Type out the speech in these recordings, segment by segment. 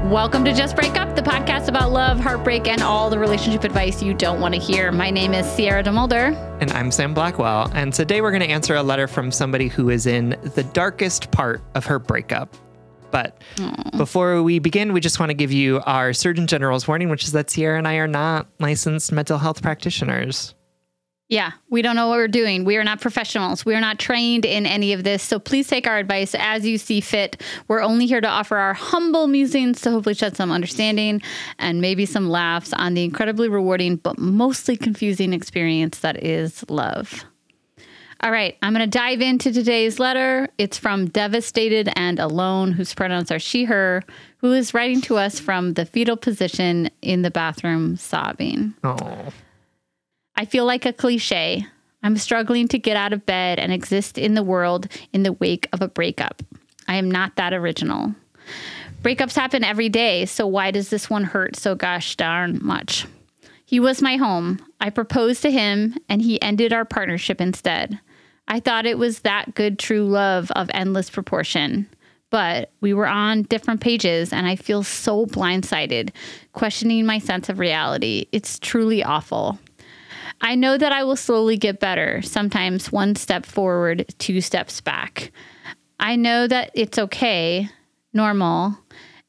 Welcome to Just Break Up, the podcast about love, heartbreak, and all the relationship advice you don't want to hear. My name is Sierra DeMulder. And I'm Sam Blackwell. And today we're going to answer a letter from somebody who is in the darkest part of her breakup. But before we begin, we just want to give you our Surgeon General's warning, which is that Sierra and I are not licensed mental health practitioners. Yeah, we don't know what we're doing. We are not professionals. We are not trained in any of this. So please take our advice as you see fit. We're only here to offer our humble musings to hopefully shed some understanding and maybe some laughs on the incredibly rewarding but mostly confusing experience that is love. All right, I'm going to dive into today's letter. It's from Devastated and Alone, whose pronouns are she, her, who is writing to us from the fetal position in the bathroom sobbing. Oh. I feel like a cliche. I'm struggling to get out of bed and exist in the world in the wake of a breakup. I am not that original. Breakups happen every day, so why does this one hurt so gosh darn much? He was my home. I proposed to him, and he ended our partnership instead. I thought it was that good true love of endless proportion. But we were on different pages, and I feel so blindsided, questioning my sense of reality. It's truly awful. I know that I will slowly get better, sometimes one step forward, two steps back. I know that it's okay, normal,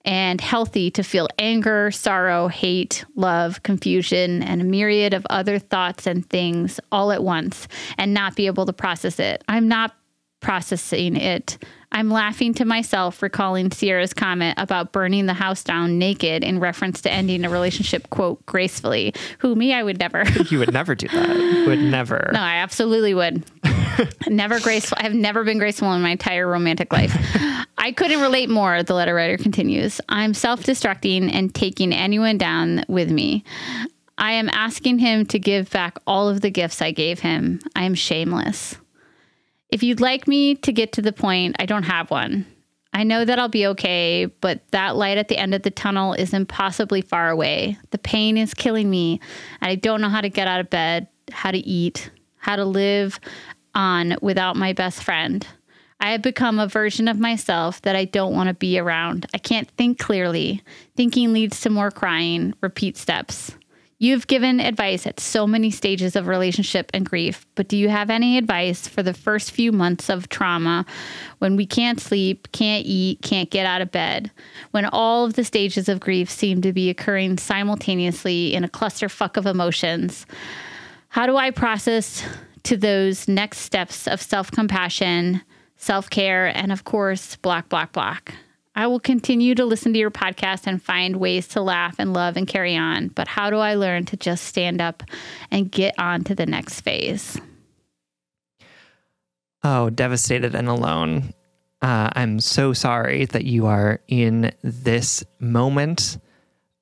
and healthy to feel anger, sorrow, hate, love, confusion, and a myriad of other thoughts and things all at once and not be able to process it. I'm not processing it. I'm laughing to myself, recalling Sierra's comment about burning the house down naked in reference to ending a relationship, quote, gracefully. I would never. You would never do that. Would never. No, I absolutely would. Never graceful. I have never been graceful in my entire romantic life. I couldn't relate more, the letter writer continues. I'm self-destructing and taking anyone down with me. I am asking him to give back all of the gifts I gave him. I am shameless. If you'd like me to get to the point, I don't have one. I know that I'll be okay, but that light at the end of the tunnel is impossibly far away. The pain is killing me, and I don't know how to get out of bed, how to eat, how to live on without my best friend. I have become a version of myself that I don't want to be around. I can't think clearly. Thinking leads to more crying. Repeat steps. You've given advice at so many stages of relationship and grief, but do you have any advice for the first few months of trauma when we can't sleep, can't eat, can't get out of bed, when all of the stages of grief seem to be occurring simultaneously in a clusterfuck of emotions? How do I process to those next steps of self-compassion, self-care, and of course, block. I will continue to listen to your podcast and find ways to laugh and love and carry on. But how do I learn to just stand up and get on to the next phase? Oh, devastated and alone. I'm so sorry that you are in this moment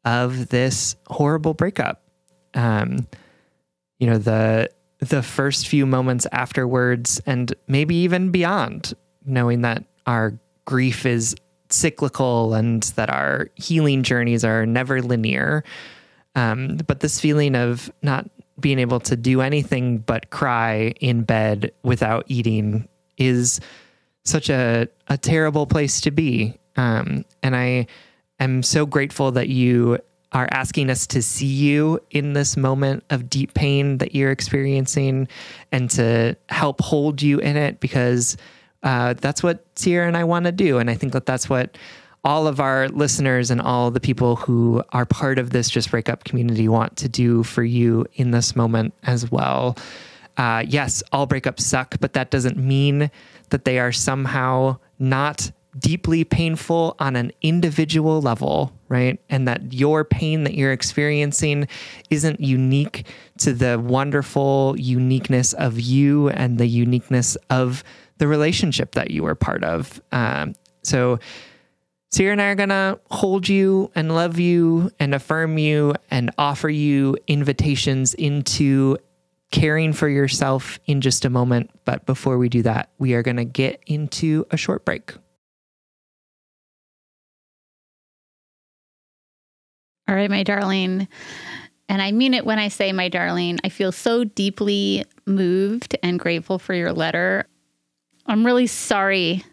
of this horrible breakup. The first few moments afterwards, and maybe even beyond, knowing that our grief is cyclical and that our healing journeys are never linear. But this feeling of not being able to do anything but cry in bed without eating is such a terrible place to be. And I am so grateful that you are asking us to see you in this moment of deep pain that you're experiencing and to help hold you in it, because that's what Sierra and I want to do. And I think that that's what all of our listeners and all the people who are part of this Just Break Up community want to do for you in this moment as well. Yes, all breakups suck, but that doesn't mean that they are somehow not deeply painful on an individual level, right? And that your pain that you're experiencing isn't unique to the wonderful uniqueness of you and the uniqueness of the relationship that you were part of. So Sierra and I are going to hold you and love you and affirm you and offer you invitations into caring for yourself in just a moment. But before we do that, we are going to get into a short break. All right, my darling. And I mean it when I say my darling. I feel so deeply moved and grateful for your letter. I'm really sorry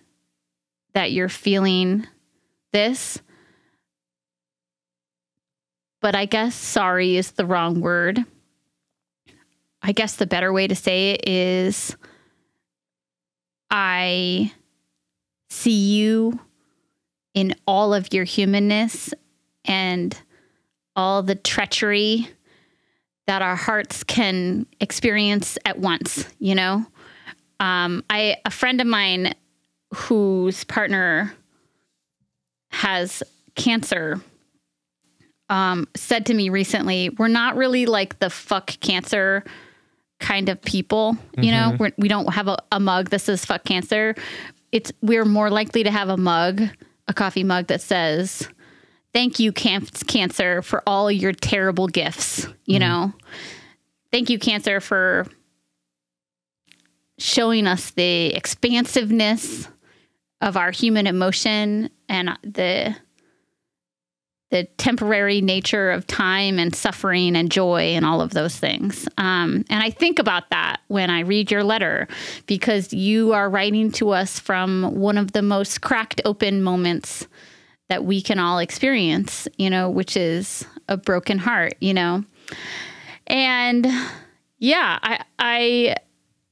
that you're feeling this. but I guess sorry is the wrong word. I guess the better way to say it is I see you in all of your humanness and all the treachery that our hearts can experience at once, you know? A friend of mine whose partner has cancer said to me recently, we're not really like the fuck cancer kind of people, you know? We don't have a mug that says fuck cancer. We're more likely to have a coffee mug that says, thank you, cancer, for all your terrible gifts, you know? Thank you, cancer, for showing us the expansiveness of our human emotion and the temporary nature of time and suffering and joy and all of those things. And I think about that when I read your letter, because you are writing to us from one of the most cracked open moments that we can all experience, you know, which is a broken heart, you know? And yeah, I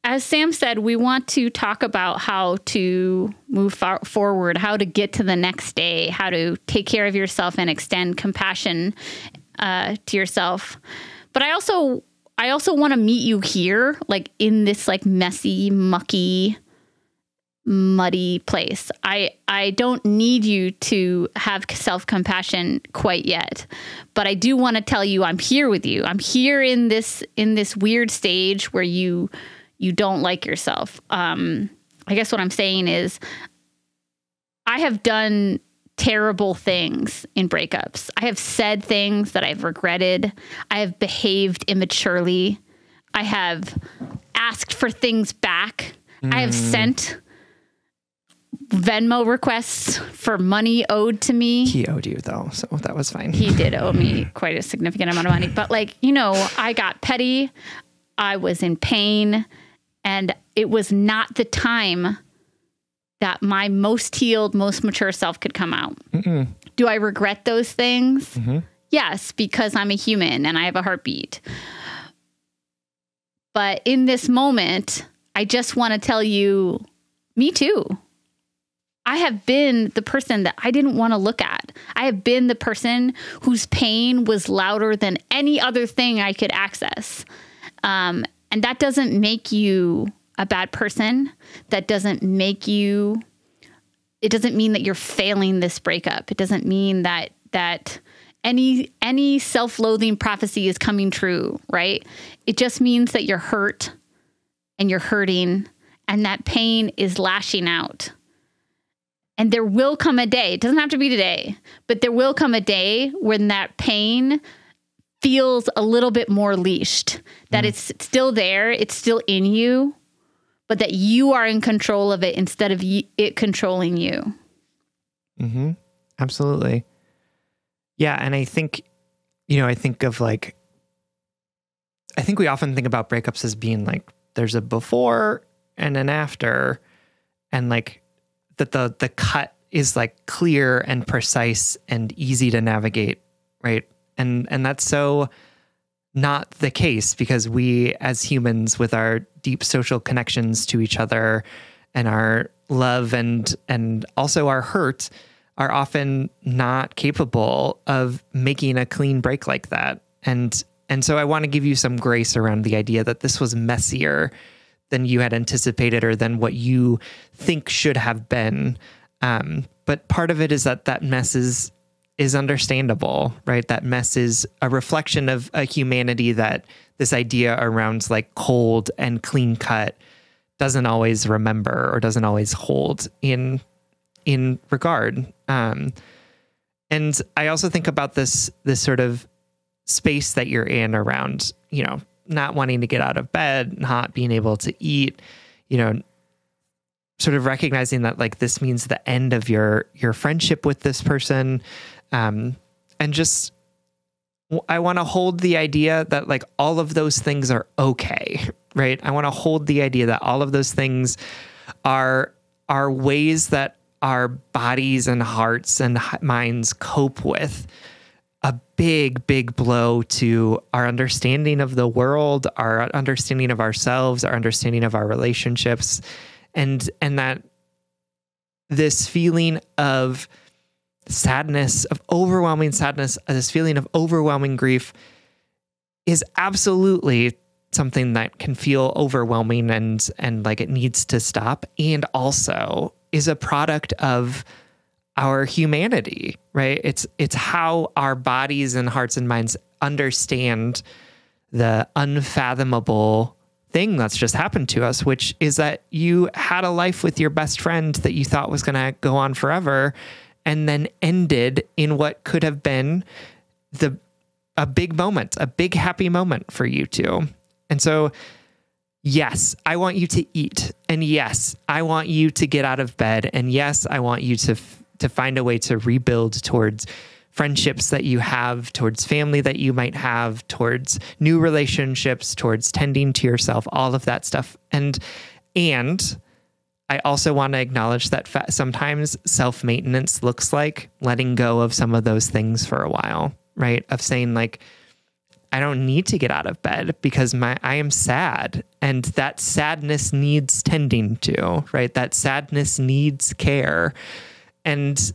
as Sam said, we want to talk about how to move forward, how to get to the next day, how to take care of yourself and extend compassion to yourself. But I also want to meet you here, like in this like messy, mucky, muddy place. I don't need you to have self-compassion quite yet, but I do want to tell you I'm here with you. I'm here in this weird stage where you don't like yourself. I guess what I'm saying is I have done terrible things in breakups. I have said things that I've regretted. I have behaved immaturely. I have asked for things back. I have sent Venmo requests for money owed to me. He owed you though, so that was fine. He did owe me quite a significant amount of money. But like, you know, I got petty. I was in pain. And it was not the time that my most healed, most mature self could come out. Do I regret those things? Yes, because I'm a human and I have a heartbeat. But in this moment, I just want to tell you, me too. I have been the person that I didn't want to look at. I have been the person whose pain was louder than any other thing I could access. And that doesn't make you a bad person. That doesn't make you, it doesn't mean that you're failing this breakup. It doesn't mean that any self-loathing prophecy is coming true, right? It just means that you're hurt and you're hurting and that pain is lashing out. And there will come a day, it doesn't have to be today, but there will come a day when that pain feels a little bit more leashed, that it's still there, it's still in you, but that you are in control of it instead of it controlling you. Absolutely. Yeah. And I think, I think we often think about breakups as being like, there's a before and an after, and like that the cut is like clear and precise and easy to navigate. Right. And that's so not the case, because we as humans with our deep social connections to each other and our love and also our hurt are often not capable of making a clean break like that. And so I want to give you some grace around the idea that this was messier than you had anticipated or than what you think should have been. But part of it is that mess is understandable, right? That mess is a reflection of a humanity that this idea around like cold and clean cut doesn't always remember or doesn't always hold in regard. And I also think about this sort of space that you're in around, not wanting to get out of bed, not being able to eat, sort of recognizing that like this means the end of your friendship with this person. And just, I want to hold the idea that like all of those things are okay, right? I want to hold the idea that all of those things are ways that our bodies and hearts and minds cope with a big, big blow to our understanding of the world, our understanding of ourselves, our understanding of our relationships, and that this feeling of sadness, of overwhelming sadness, this feeling of overwhelming grief is absolutely something that can feel overwhelming and like it needs to stop, and also is a product of our humanity, right? It's how our bodies and hearts and minds understand the unfathomable thing that's just happened to us, which is that you had a life with your best friend that you thought was going to go on forever, and then ended in what could have been a big moment, a big happy moment for you two. And so, yes, I want you to eat, and yes, I want you to get out of bed, and yes, I want you to find a way to rebuild towards friendships that you have, towards family that you might have, towards new relationships, towards tending to yourself, all of that stuff. And I also want to acknowledge that sometimes self-maintenance looks like letting go of some of those things for a while, right? Of saying like, I don't need to get out of bed because I am sad, and that sadness needs tending to, right? That sadness needs care. And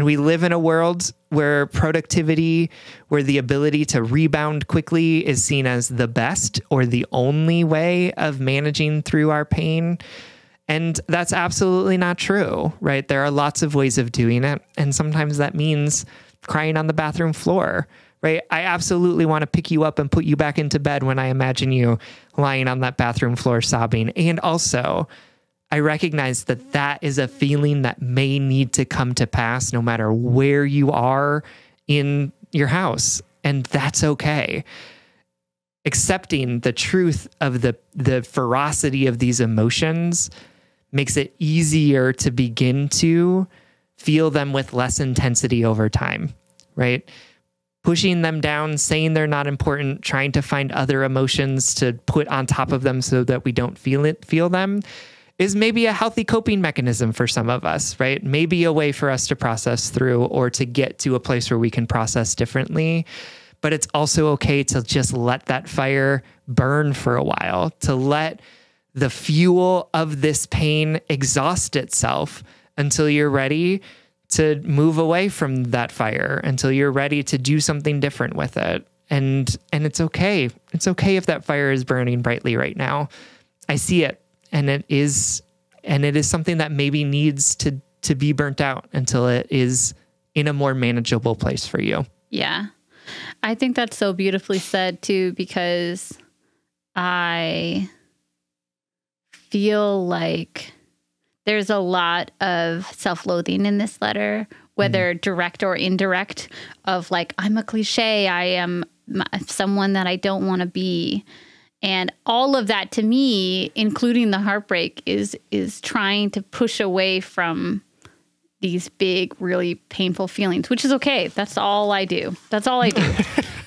we live in a world where productivity, where the ability to rebound quickly is seen as the best or the only way of managing through our pain. And that's absolutely not true, right? There are lots of ways of doing it. And sometimes that means crying on the bathroom floor, right? I absolutely want to pick you up and put you back into bed when I imagine you lying on that bathroom floor sobbing. And also, I recognize that that is a feeling that may need to come to pass no matter where you are in your house. And that's okay. Accepting the truth of the ferocity of these emotions makes it easier to begin to feel them with less intensity over time, right? Pushing them down, saying they're not important, trying to find other emotions to put on top of them so that we don't feel them is maybe a healthy coping mechanism for some of us, right? Maybe a way for us to process through or to get to a place where we can process differently. But it's also okay to just let that fire burn for a while, to let the fuel of this pain exhaust itself until you're ready to move away from that fire, until you're ready to do something different with it. And it's okay. It's okay if that fire is burning brightly right now. I see it. And it is something that maybe needs to be burnt out until it is in a more manageable place for you. Yeah. I think that's so beautifully said too, because I feel like there's a lot of self-loathing in this letter, whether direct or indirect, of like, I'm a cliche. I am someone that I don't want to be. And all of that to me, including the heartbreak, is trying to push away from these big, really painful feelings, which is okay. That's all I do. That's all I do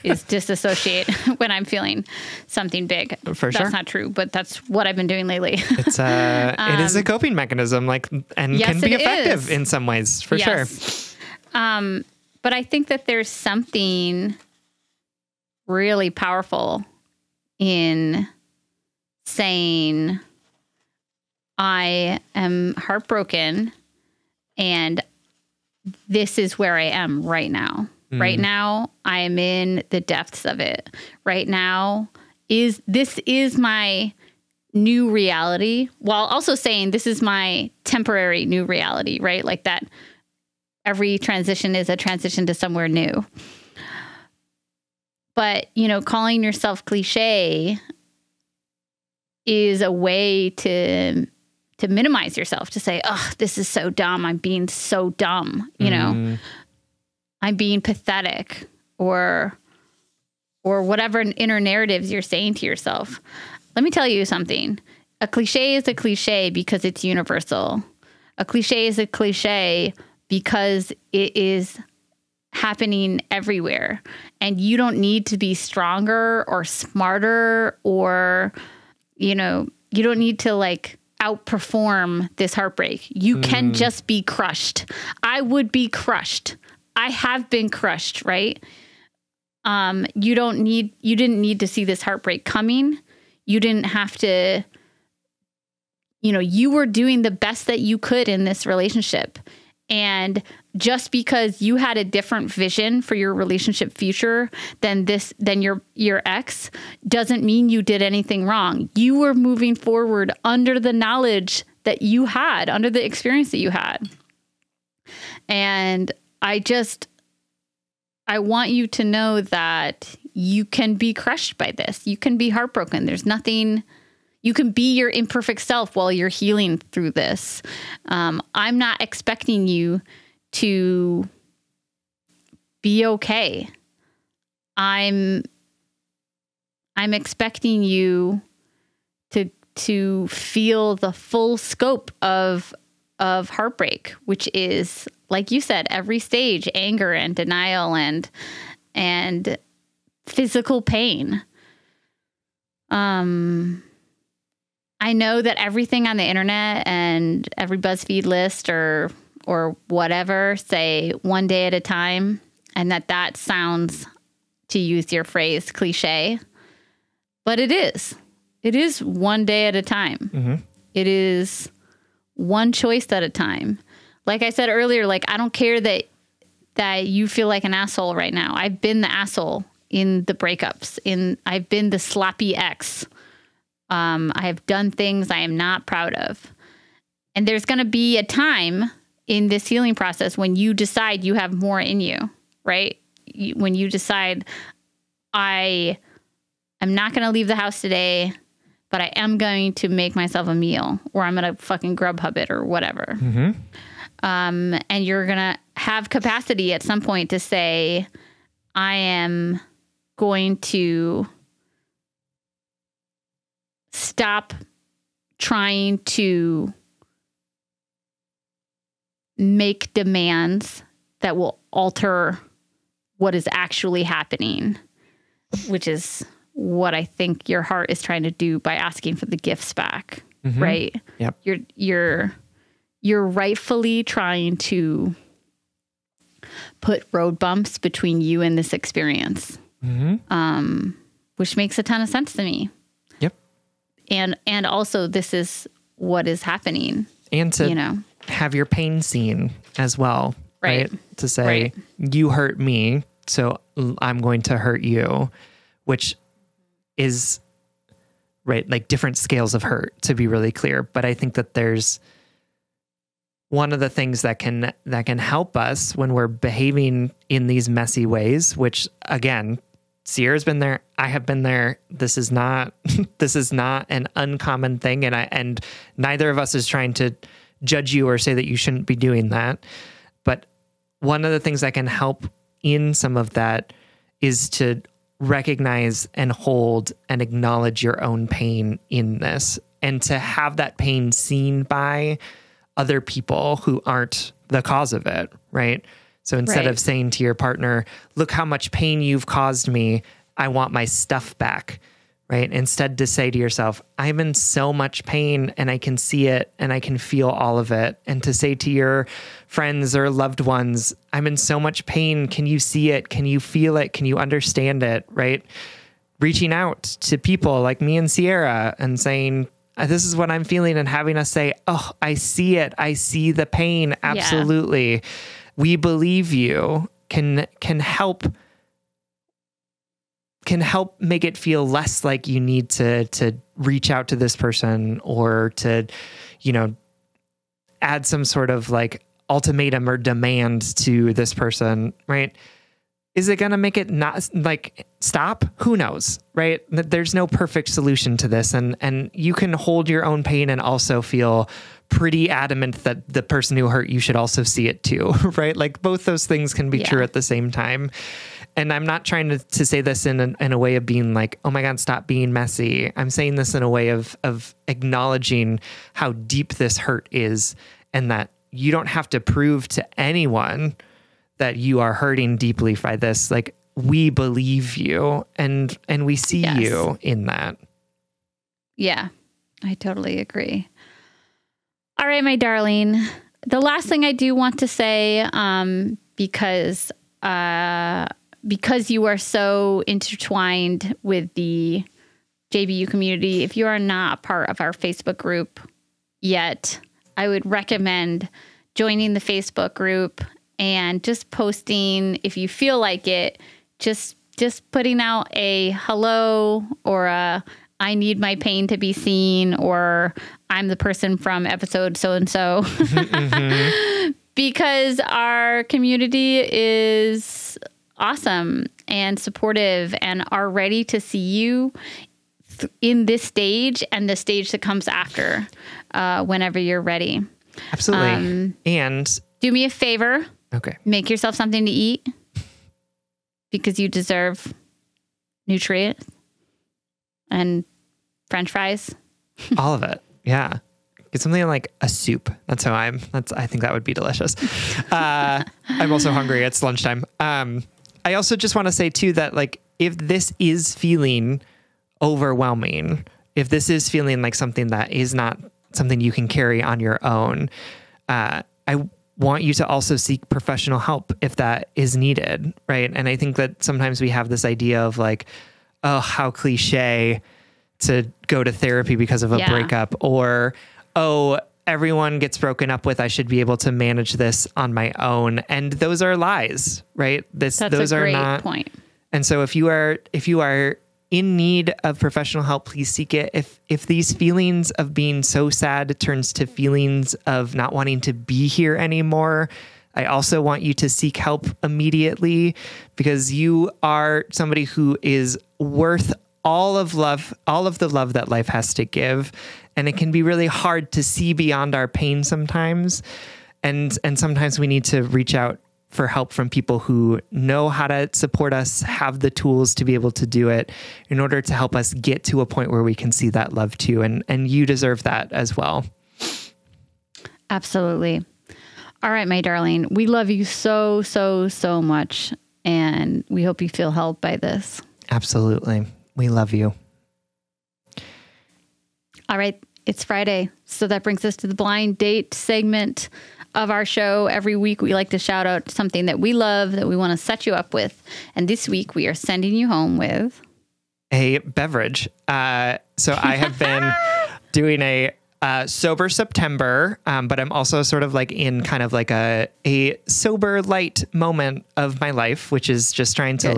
is disassociate when I'm feeling something big. For sure. That's not true, but that's what I've been doing lately. It's it is a coping mechanism, and yes, can be effective in some ways, for sure. But I think that there's something really powerful in saying, I am heartbroken and this is where I am right now. Right now, I am in the depths of it. Right now, this is my new reality, while also saying this is my temporary new reality, right? Like that every transition is a transition to somewhere new. But, calling yourself cliche is a way to minimize yourself, to say, oh, this is so dumb. I'm being so dumb. I'm being pathetic or whatever inner narratives you're saying to yourself. Let me tell you something. A cliche is a cliche because it's universal. A cliche is a cliche because it is happening everywhere. And you don't need to be stronger or smarter or, you don't need to outperform this heartbreak. You can just be crushed. I would be crushed. I have been crushed, right? You didn't need to see this heartbreak coming. You didn't have to, you were doing the best that you could in this relationship. And just because you had a different vision for your relationship future than your ex doesn't mean you did anything wrong. You were moving forward under the knowledge that you had, under the experience that you had. And I want you to know that you can be crushed by this. You can be heartbroken. There's nothing, you can be your imperfect self while you're healing through this. I'm not expecting you to be okay. I'm expecting you to feel the full scope of heartbreak, which is, like you said, every stage, anger and denial and physical pain. I know that everything on the internet and every BuzzFeed list or whatever say one day at a time, and that sounds, to use your phrase, cliche, but it is. It is one day at a time. Mm-hmm. It is one choice at a time. Like I said earlier, like, I don't care that you feel like an asshole right now. I've been the asshole in the breakups. I've been the sloppy ex. I have done things I am not proud of. And there's going to be a time in this healing process when you decide you have more in you, right? When you decide, I am not going to leave the house today, but I am going to make myself a meal, or I'm going to fucking Grubhub it or whatever. Mm-hmm. And you're going to have capacity at some point to say, I am going to stop trying to make demands that will alter what is actually happening, which is what I think your heart is trying to do by asking for the gifts back. Mm-hmm. Right? Yep. You're rightfully trying to put road bumps between you and this experience. Mm-hmm. Which makes a ton of sense to me. Yep. And also, this is what is happening. And to have your pain seen as well. Right. To say, you hurt me, so I'm going to hurt you, which is, right, like different scales of hurt, to be really clear. But I think that there's one of the things that can help us when we're behaving in these messy ways, which, again, Sierra's been there. I have been there. This is not an uncommon thing. And neither of us is trying to judge you or say that you shouldn't be doing that. But one of the things that can help in some of that is to recognize and hold and acknowledge your own pain in this, and to have that pain seen by other people who aren't the cause of it, right? So instead of saying to your partner, look how much pain you've caused me, I want my stuff back, right? Instead, to say to yourself, I'm in so much pain and I can see it and I can feel all of it. And to say to your friends or loved ones, I'm in so much pain. Can you see it? Can you feel it? Can you understand it, right? Reaching out to people like me and Sierra and saying, this is what I'm feeling, and having us say, oh, I see it. I see the pain. Absolutely. Yeah. We believe you, can help make it feel less like you need to reach out to this person or to, add some sort of like ultimatum or demand to this person, right? Is it going to make it not like stop? Who knows, right? There's no perfect solution to this. And you can hold your own pain and also feel pretty adamant that the person who hurt you should also see it too, right? Like both those things can be true at the same time. And I'm not trying to say this in a way of being like, oh my God, stop being messy. I'm saying this in a way of acknowledging how deep this hurt is, and that you don't have to prove to anyone that you are hurting deeply by this. Like, we believe you and we see you in that. Yeah, I totally agree. All right, my darling. The last thing I do want to say, because because you are so intertwined with the JBU community, if you are not a part of our Facebook group yet, I would recommend joining the Facebook group and just posting, if you feel like it, just putting out a hello or a I need my pain to be seen, or I'm the person from episode so-and-so. Because our community is awesome and supportive and are ready to see you in this stage and the stage that comes after, whenever you're ready. Absolutely. And do me a favor. Okay. Make yourself something to eat because you deserve nutrients and French fries. All of it. Yeah. Get something like a soup. I think that would be delicious. I'm also hungry. It's lunchtime. I also just want to say too, that like, if this is feeling overwhelming, if this is feeling like something that is not something you can carry on your own, I want you to also seek professional help if that is needed. Right. And I think that sometimes we have this idea of like, oh, how cliche to go to therapy because of a breakup, or, oh, everyone gets broken up with, I should be able to manage this on my own. And those are lies, right? Those are not. Point. And so if you are in need of professional help, please seek it. If these feelings of being so sad turns to feelings of not wanting to be here anymore, I also want you to seek help immediately, because you are somebody who is worth all of the love that life has to give. And it can be really hard to see beyond our pain sometimes. And sometimes we need to reach out for help from people who know how to support us, have the tools to be able to do it in order to help us get to a point where we can see that love too. And you deserve that as well. Absolutely. All right, my darling, we love you so, so, so much. And we hope you feel held by this. Absolutely. We love you. All right. It's Friday. So that brings us to the blind date segment of our show. Every week we like to shout out something that we love, that we want to set you up with. And this week we are sending you home with a beverage. So I have been doing a sober September, but I'm also sort of like in kind of like a sober light moment of my life, which is just trying to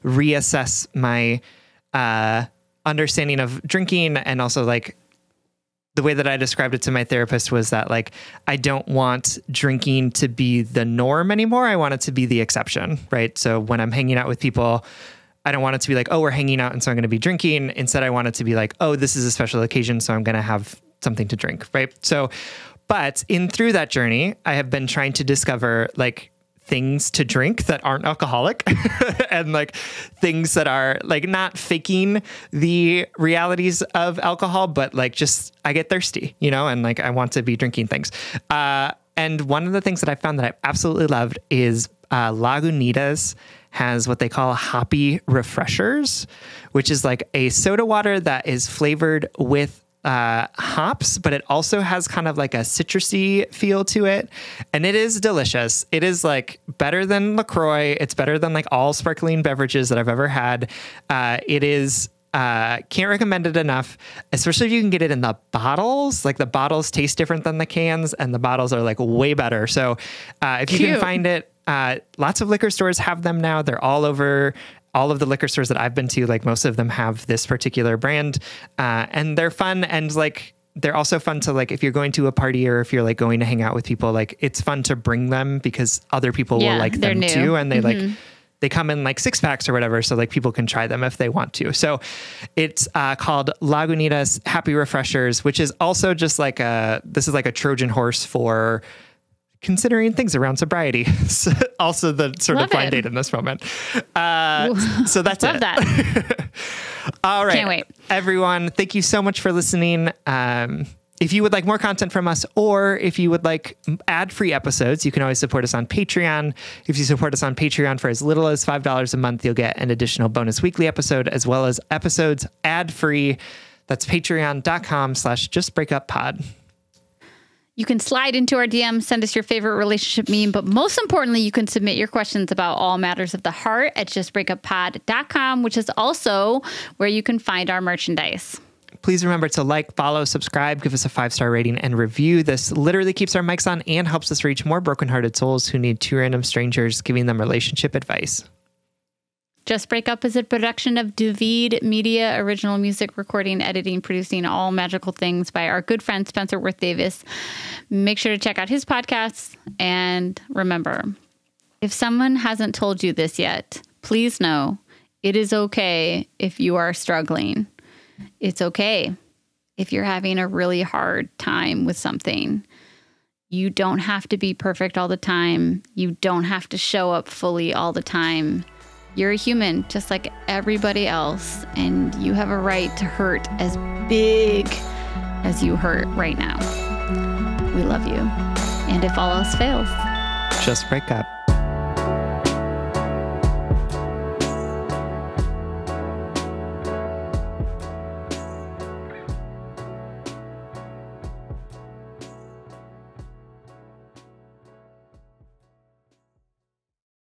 reassess my understanding of drinking. And also like the way that I described it to my therapist was that like, I don't want drinking to be the norm anymore. I want it to be the exception, right? So when I'm hanging out with people, I don't want it to be like, oh, we're hanging out and so I'm going to be drinking. Instead, I want it to be like, oh, this is a special occasion, so I'm going to have something to drink, right? So, but through that journey, I have been trying to discover like things to drink that aren't alcoholic and like things that are like not faking the realities of alcohol, but like just I get thirsty, and like I want to be drinking things. And one of the things that I found that I absolutely loved is Lagunitas has what they call hoppy refreshers, which is like a soda water that is flavored with hops, but it also has kind of like a citrusy feel to it. And it is delicious. It is like better than LaCroix. It's better than like all sparkling beverages that I've ever had. It is, can't recommend it enough, especially if you can get it in the bottles. Like the bottles taste different than the cans and the bottles are like way better. So if you can find it, lots of liquor stores have them now. They're all over. All of the liquor stores that I've been to, like most of them have this particular brand, and they're fun. And like, they're also fun to like, if you're going to a party or if you're like going to hang out with people, like it's fun to bring them because other people will like them too. And they they come in like 6-packs or whatever. So like people can try them if they want to. So it's called Lagunitas Happy Refreshers, which is also just like this is like a Trojan horse for considering things around sobriety. Also the sort of blind date in this moment. So that's Love it. That. All right. Can't wait. Everyone, thank you so much for listening. If you would like more content from us, or if you would like ad-free episodes, you can always support us on Patreon. If you support us on Patreon for as little as $5 a month, you'll get an additional bonus weekly episode, as well as episodes ad-free. That's patreon.com/justbreakuppod. You can slide into our DMs, send us your favorite relationship meme, but most importantly, you can submit your questions about all matters of the heart at justbreakuppod.com, which is also where you can find our merchandise. Please remember to like, follow, subscribe, give us a 5-star rating and review. This literally keeps our mics on and helps us reach more brokenhearted souls who need two random strangers giving them relationship advice. Just Break Up is a production of David Media, original music, recording, editing, producing, all magical things by our good friend Spencer Worth Davis. Make sure to check out his podcasts. And remember, if someone hasn't told you this yet, please know it is okay if you are struggling. It's okay if you're having a really hard time with something. You don't have to be perfect all the time. You don't have to show up fully all the time. You're a human just like everybody else, and you have a right to hurt as big as you hurt right now. We love you. And if all else fails, just break up.